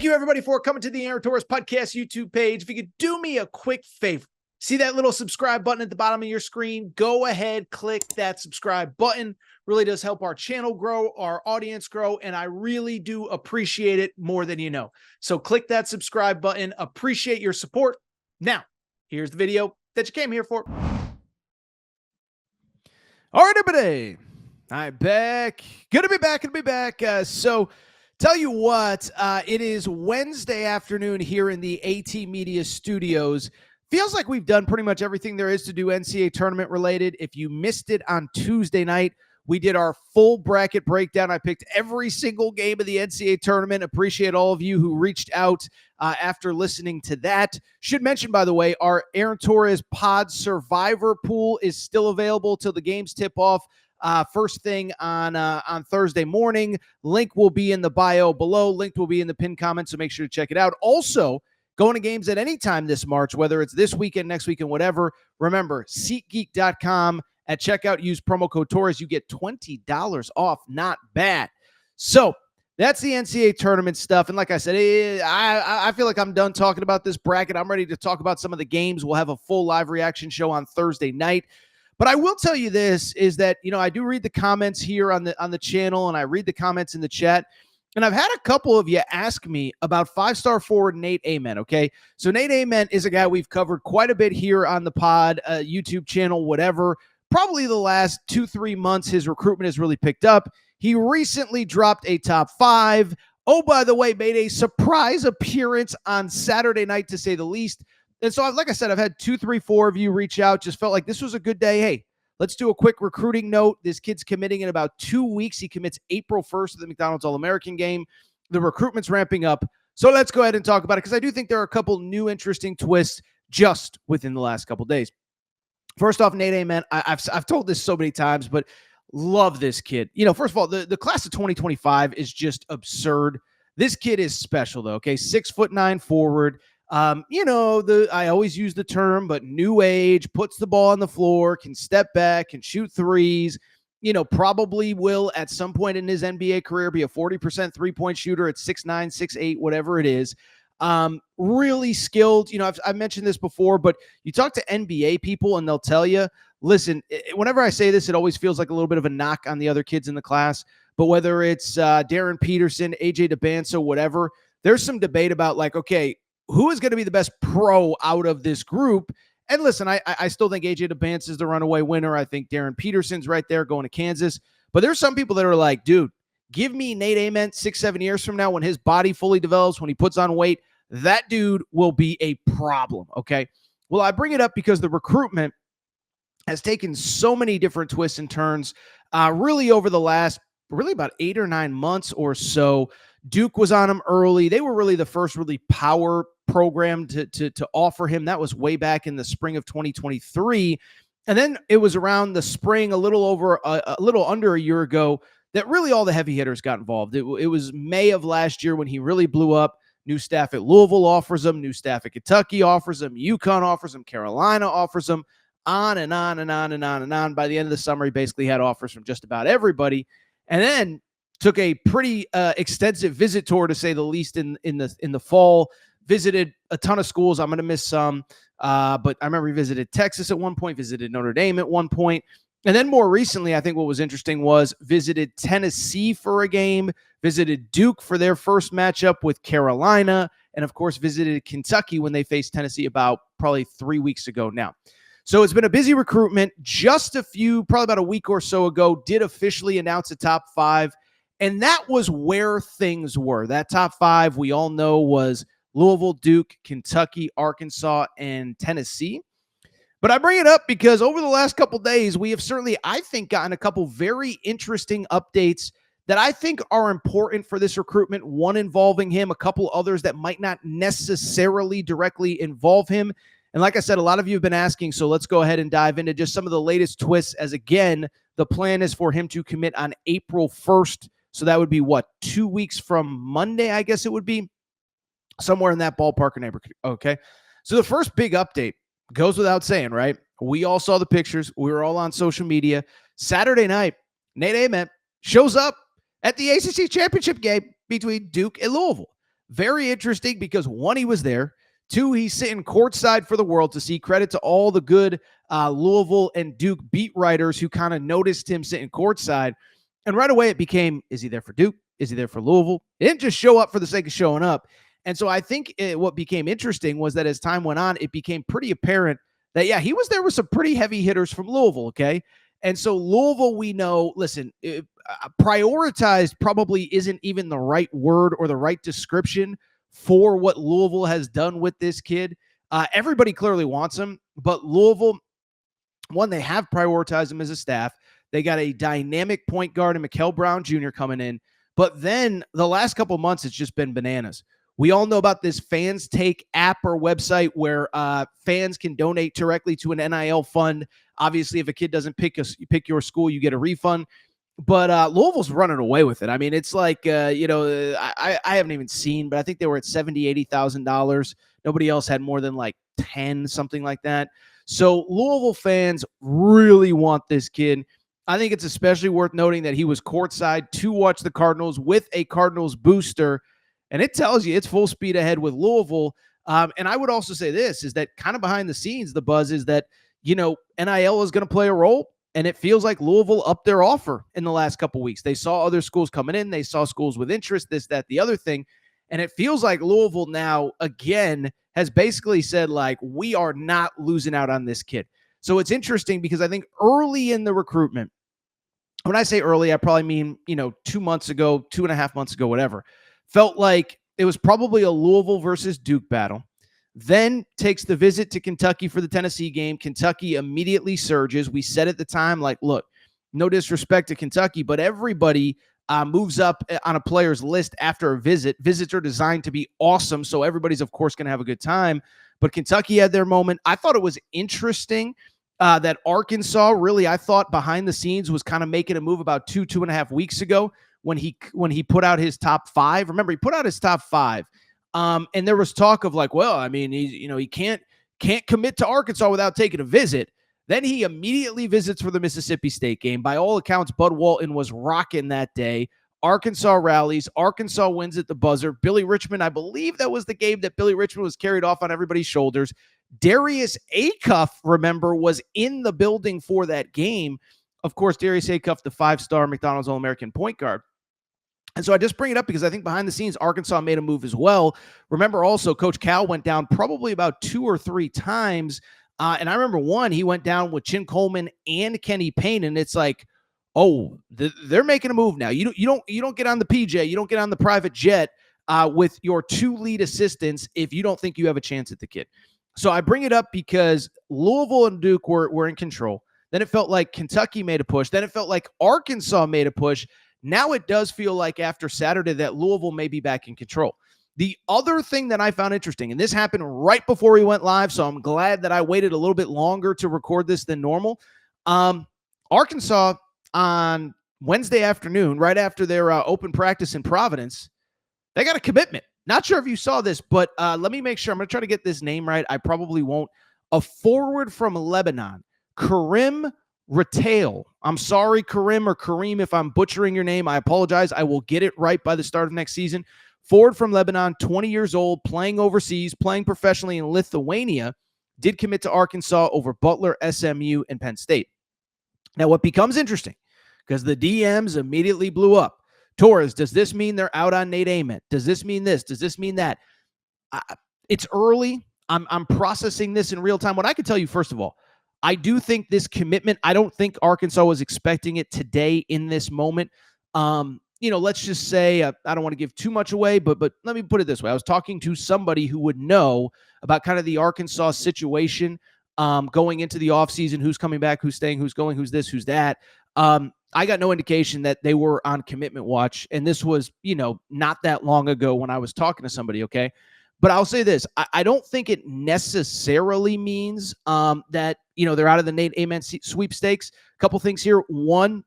Thank you, everybody, for coming to the Aaron Torres Podcast YouTube page. If you could do me a quick favor, see that little subscribe button at the bottom of your screen? Go ahead, click that subscribe button. Really does help our channel grow, our audience grow, and I really do appreciate it more than you know. So click that subscribe button. Appreciate your support. Now, here's the video that you came here for. All right, everybody. I'm back. Good to be back. So tell you what, it is Wednesday afternoon here in the AT Media Studios. Feels like we've done pretty much everything there is to do NCAA tournament related. If you missed it on Tuesday night, we did our full bracket breakdown. I picked every single game of the NCAA tournament. Appreciate all of you who reached out after listening to that. Should mention, by the way, our Aaron Torres Pod Survivor pool is still available till the games tip off. First thing on Thursday morning. Link will be in the bio below. Link will be in the pinned comment, so make sure to check it out. Also, going to games at any time this March, whether it's this weekend, next weekend, whatever. Remember, SeatGeek.com. At checkout, use promo code Torres. You get $20 off. Not bad. So that's the NCAA tournament stuff. And like I said, I feel like I'm done talking about this bracket. I'm ready to talk about some of the games. We'll have a full live reaction show on Thursday night. But I will tell you this, is that, you know, I do read the comments here on the channel, and I read the comments in the chat. And I've had a couple of you ask me about five-star forward Nate Ament, okay? So Nate Ament is a guy we've covered quite a bit here on the pod, YouTube channel, whatever. Probably the last 2-3 months, his recruitment has really picked up. He recently dropped a top 5. Oh, by the way, made a surprise appearance on Saturday night, to say the least. And so, like I said, I've had 2, 3, 4 of you reach out. Just felt like this was a good day. Hey, let's do a quick recruiting note. This kid's committing in about 2 weeks. He commits April 1st to the McDonald's All-American game. The recruitment's ramping up. So let's go ahead and talk about it, because I do think there are a couple new interesting twists just within the last couple days. First off, Nate Ament, I've told this so many times, but love this kid. You know, first of all, the class of 2025 is just absurd. This kid is special, though, okay? 6'9" forward. You know, I always use the term, but new age, puts the ball on the floor, can step back, can shoot threes, you know, probably will at some point in his NBA career be a 40% three-point shooter at 6'9", 6'8", whatever it is. Really skilled. You know, I've mentioned this before, but you talk to NBA people and they'll tell you, listen, whenever I say this, it always feels like a little bit of a knock on the other kids in the class. But whether it's Darren Peterson, AJ DeBanso, whatever, there's some debate about, like, okay, who is going to be the best pro out of this group? And listen, I still think AJ DeBanso is the runaway winner. I think Darren Peterson's right there going to Kansas. But there's some people that are like, dude, give me Nate Ament 6-7 years from now when his body fully develops, when he puts on weight. That dude will be a problem, okay? Well, I bring it up because the recruitment has taken so many different twists and turns really over the last, about 8 or 9 months or so. Duke was on him early. They were really the first really power program to offer him. That was way back in the spring of 2023. And then it was around the spring, a little under a year ago, that really all the heavy hitters got involved. It was May of last year when he really blew up. New staff at Louisville offers him. New staff at Kentucky offers him. UConn offers him. Carolina offers him. On and on and on and on and on. By the end of the summer, he basically had offers from just about everybody. And then took a pretty extensive visit tour, to say the least, in the fall. Visited a ton of schools. I'm going to miss some. But I remember he visited Texas at one point, visited Notre Dame at one point. And then more recently, I think what was interesting was visited Tennessee for a game, visited Duke for their first matchup with Carolina, and of course visited Kentucky when they faced Tennessee about probably 3 weeks ago now. So it's been a busy recruitment. Just probably about a week or so ago, did officially announce a top 5, and that was where things were. That top 5, we all know, was Louisville, Duke, Kentucky, Arkansas, and Tennessee. But I bring it up because over the last couple days, we have certainly, I think, gotten a couple very interesting updates that I think are important for this recruitment. One involving him, a couple others that might not necessarily directly involve him. And like I said, a lot of you have been asking, so let's go ahead and dive into just some of the latest twists, as again, the plan is for him to commit on April 1st. So that would be, 2 weeks from Monday, I guess it would be. Somewhere in that ballpark or neighborhood, okay? So the first big update goes without saying, right? We all saw the pictures. We were all on social media. Saturday night, Nate Ament shows up at the ACC championship game between Duke and Louisville. Very interesting because one, he was there. Two, he's sitting courtside for the world to see. Credit to all the good Louisville and Duke beat writers who kind of noticed him sitting courtside. And right away it became, is he there for Duke? Is he there for Louisville? He didn't just show up for the sake of showing up. And so I think what became interesting was that as time went on, it became pretty apparent that, yeah, he was there with some pretty heavy hitters from Louisville, okay? And so Louisville, we know, listen, prioritized probably isn't even the right word or the right description for what Louisville has done with this kid. Everybody clearly wants him, but Louisville, one, they have prioritized him as a staff. They got a dynamic point guard in Mikael Brown Jr. coming in. But then the last couple of months, it's just been bananas. We all know about this Fans Take app or website where fans can donate directly to an NIL fund. Obviously, if a kid doesn't pick your school, you get a refund. But Louisville's running away with it. I mean, it's like, I haven't even seen, but I think they were at $70,000, $80,000. Nobody else had more than like 10, something like that. So Louisville fans really want this kid. I think it's especially worth noting that he was courtside to watch the Cardinals with a Cardinals booster. And it tells you it's full speed ahead with Louisville. And I would also say this is that kind of behind the scenes, the buzz is that, NIL is going to play a role. And it feels like Louisville upped their offer in the last couple of weeks. They saw other schools coming in. They saw schools with interest, this, that, the other thing. And it feels like Louisville now, again, has basically said, like, we are not losing out on this kid. So it's interesting because I think early in the recruitment, when I say early, I probably mean, 2 months ago, 2.5 months ago, whatever, felt like it was probably a Louisville versus Duke battle. Then takes the visit to Kentucky for the Tennessee game. Kentucky immediately surges. We said at the time, like, look, no disrespect to Kentucky, but everybody moves up on a player's list after a visit. Visits are designed to be awesome, so everybody's, of course, going to have a good time. But Kentucky had their moment. I thought it was interesting that Arkansas, really, I thought behind the scenes was kind of making a move about 2.5 weeks ago when he put out his top five. Remember, he put out his top five. And there was talk of like, well, I mean, he can't commit to Arkansas without taking a visit. Then he immediately visits for the Mississippi State game. By all accounts, Bud Walton was rocking that day. Arkansas rallies. Arkansas wins at the buzzer. Billy Richmond, I believe that was the game that Billy Richmond was carried off on everybody's shoulders. Darius Acuff, remember, was in the building for that game. Of course, Darius Acuff, the 5-star McDonald's All-American point guard. And so I just bring it up because I think behind the scenes, Arkansas made a move as well. Remember also, Coach Cal went down probably about 2 or 3 times. And I remember one, he went down with Chin Coleman and Kenny Payne. And it's like, oh, they're making a move now. You don't get on the PJ. You don't get on the private jet with your 2 lead assistants if you don't think you have a chance at the kid. So I bring it up because Louisville and Duke were in control. Then it felt like Kentucky made a push. Then it felt like Arkansas made a push. Now it does feel like after Saturday that Louisville may be back in control. The other thing that I found interesting, and this happened right before we went live, so I'm glad that I waited a little bit longer to record this than normal. Arkansas on Wednesday afternoon, right after their open practice in Providence, they got a commitment. Not sure if you saw this, but let me make sure. I'm going to try to get this name right. I probably won't. A forward from Lebanon, Karim Retail. I'm sorry, Karim or Kareem, if I'm butchering your name. I apologize. I will get it right by the start of next season. Forward from Lebanon, 20 years old, playing overseas, playing professionally in Lithuania, did commit to Arkansas over Butler, SMU, and Penn State. Now, what becomes interesting, because the DMs immediately blew up. Torres, does this mean they're out on Nate Ament? Does this mean this? Does this mean that? It's early. I'm processing this in real time. What I can tell you, first of all, I do think this commitment, I don't think Arkansas was expecting it today in this moment. Let's just say, I don't want to give too much away, but let me put it this way. I was talking to somebody who would know about kind of the Arkansas situation going into the offseason, who's coming back, who's staying, who's going, who's this, who's that. I got no indication that they were on commitment watch, and this was, not that long ago when I was talking to somebody, okay? But I'll say this. I don't think it necessarily means that, they're out of the Nate Ament sweepstakes. A couple things here. One,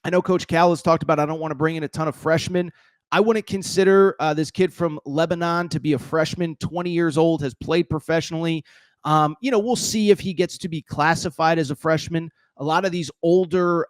I know Coach Cal has talked about I don't want to bring in a ton of freshmen. I wouldn't consider this kid from Lebanon to be a freshman, 20 years old, has played professionally. We'll see if he gets to be classified as a freshman. A lot of these older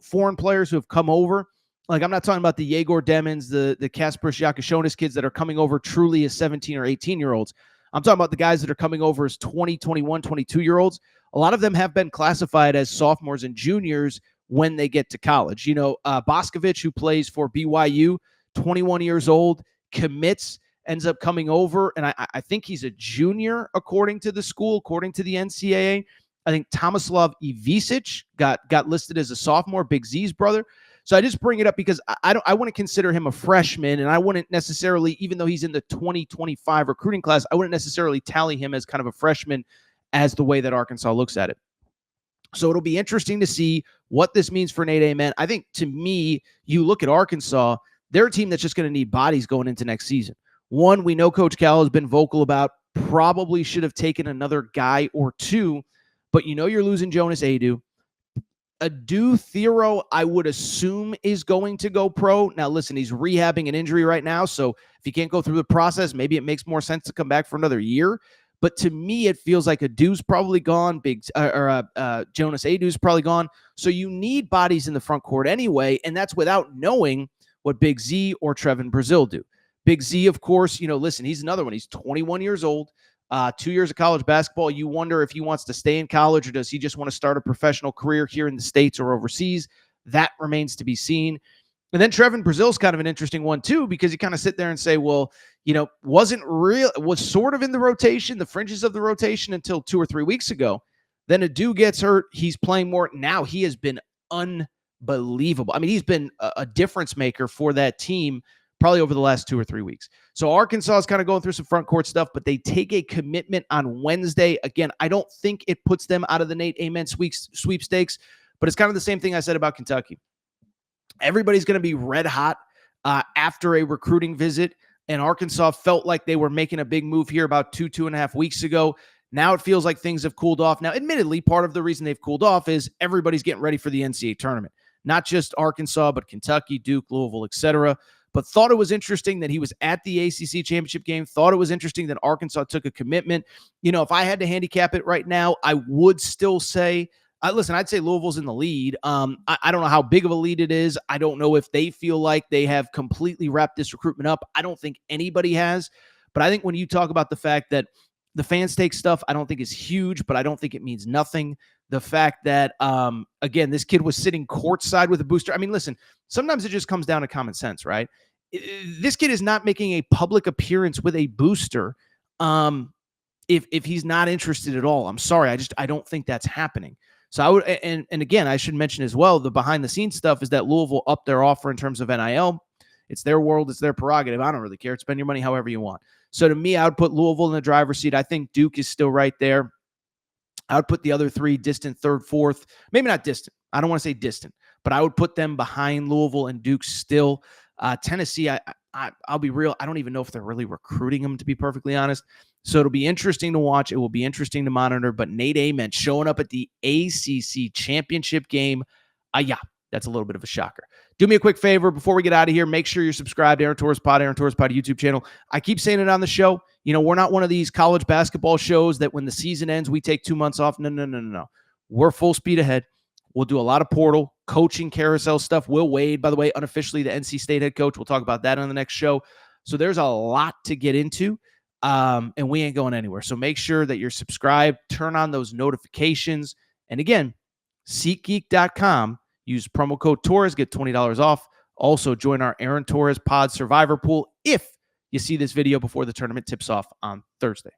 foreign players who have come over, Like, I'm not talking about the Yegor Demons, the Kasper Yakashonis kids that are coming over truly as 17 or 18-year-olds. I'm talking about the guys that are coming over as 20, 21, 22-year-olds. A lot of them have been classified as sophomores and juniors when they get to college. You know, Boscovich, who plays for BYU, 21 years old, commits, ends up coming over, and I think he's a junior according to the school, according to the NCAA. I think Tomislav Ivisic got listed as a sophomore, Big Z's brother. So I just bring it up because I wouldn't consider him a freshman, and I wouldn't necessarily, even though he's in the 2025 recruiting class, I wouldn't necessarily tally him as kind of a freshman as the way that Arkansas looks at it. So it'll be interesting to see what this means for Nate Ament. I think, to me, you look at Arkansas, they're a team that's just going to need bodies going into next season. One, we know Coach Cal has been vocal about probably should have taken another guy or two, but you know you're losing Jonas Adu. Adu Thero, I would assume, is going to go pro. Now, listen, he's rehabbing an injury right now, so if he can't go through the process, maybe it makes more sense to come back for another year. But to me, it feels like Adu's probably gone. Jonas Adu's probably gone. So you need bodies in the front court anyway, and that's without knowing what Big Z or Trevin Brazil do. Big Z, of course, you know, listen, he's another one. He's 21 years old, 2 years of college basketball. You wonder if he wants to stay in college or does he just want to start a professional career here in the States or overseas. That remains to be seen. And then Trevin Brazil's kind of an interesting one too, because you kind of sit there and say, well, you know, was sort of in the rotation, the fringes of the rotation until 2 or 3 weeks ago. Then Adu gets hurt. He's playing more. Now he has been unbelievable. I mean, he's been a difference maker for that team probably over the last 2 or 3 weeks. So Arkansas is kind of going through some front court stuff, but they take a commitment on Wednesday. Again, I don't think it puts them out of the Nate Ament sweepstakes, but it's kind of the same thing I said about Kentucky. Everybody's going to be red hot after a recruiting visit, and Arkansas felt like they were making a big move here about 2.5 weeks ago. Now it feels like things have cooled off. Now, admittedly, part of the reason they've cooled off is everybody's getting ready for the NCAA tournament. Not just Arkansas, but Kentucky, Duke, Louisville, etc. But thought it was interesting that he was at the ACC championship game. Thought it was interesting that Arkansas took a commitment. You know, if I had to handicap it right now, I would still say, listen, I'd say Louisville's in the lead. I don't know how big of a lead it is. I don't know if they feel like they have completely wrapped this recruitment up. I don't think anybody has. But I think when you talk about the fact that the fan stake stuff, I don't think is huge, but I don't think it means nothing. The fact that, again, this kid was sitting courtside with a booster. I mean, listen, sometimes it just comes down to common sense, right? This kid is not making a public appearance with a booster if he's not interested at all. I'm sorry. I don't think that's happening. So I would, and again, I should mention as well, the behind the scenes stuff is that Louisville upped their offer in terms of NIL. It's their world. It's their prerogative. I don't really care. Spend your money however you want. So to me, I would put Louisville in the driver's seat. I think Duke is still right there. I would put the other three distant, third, fourth, maybe not distant. I don't want to say distant, but I would put them behind Louisville and Duke still. Tennessee, I'll be real. I don't even know if they're really recruiting them, to be perfectly honest. So it'll be interesting to watch. It will be interesting to monitor. But Nate Ament showing up at the ACC championship game, yeah, that's a little bit of a shocker. Do me a quick favor before we get out of here. Make sure you're subscribed to Aaron Torres Pod YouTube channel. I keep saying it on the show. You know, we're not one of these college basketball shows that when the season ends, we take 2 months off. No. We're full speed ahead. We'll do a lot of portal, coaching carousel stuff. Will Wade, by the way, unofficially the NC State head coach. We'll talk about that on the next show. So there's a lot to get into, and we ain't going anywhere. So make sure that you're subscribed. Turn on those notifications. And again, SeatGeek.com. Use promo code Torres, get $20 off. Also, join our Aaron Torres Pod Survivor Pool if you see this video before the tournament tips off on Thursday.